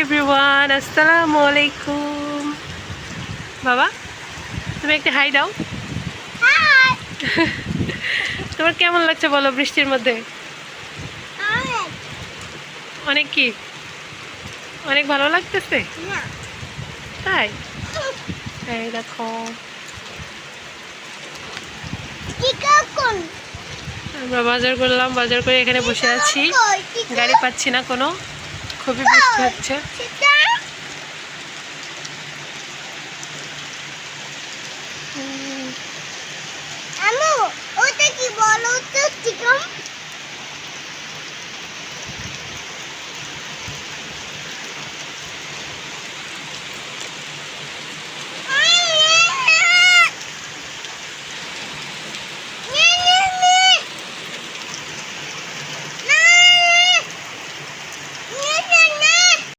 Everyone, আসসালামু আলাইকুম। বাবা, তুমি একটা হাই দাও। তোমার কেমন লাগছে বলো বৃষ্টির মধ্যে? অনেক কি অনেক ভালো লাগতেছে তাই? এই দেখো আমরা বাজার করলাম, বাজার করে এখানে বসে আছি, গাড়ি পাচ্ছি না কোনো, খুবই বৃষ্টি হচ্ছে।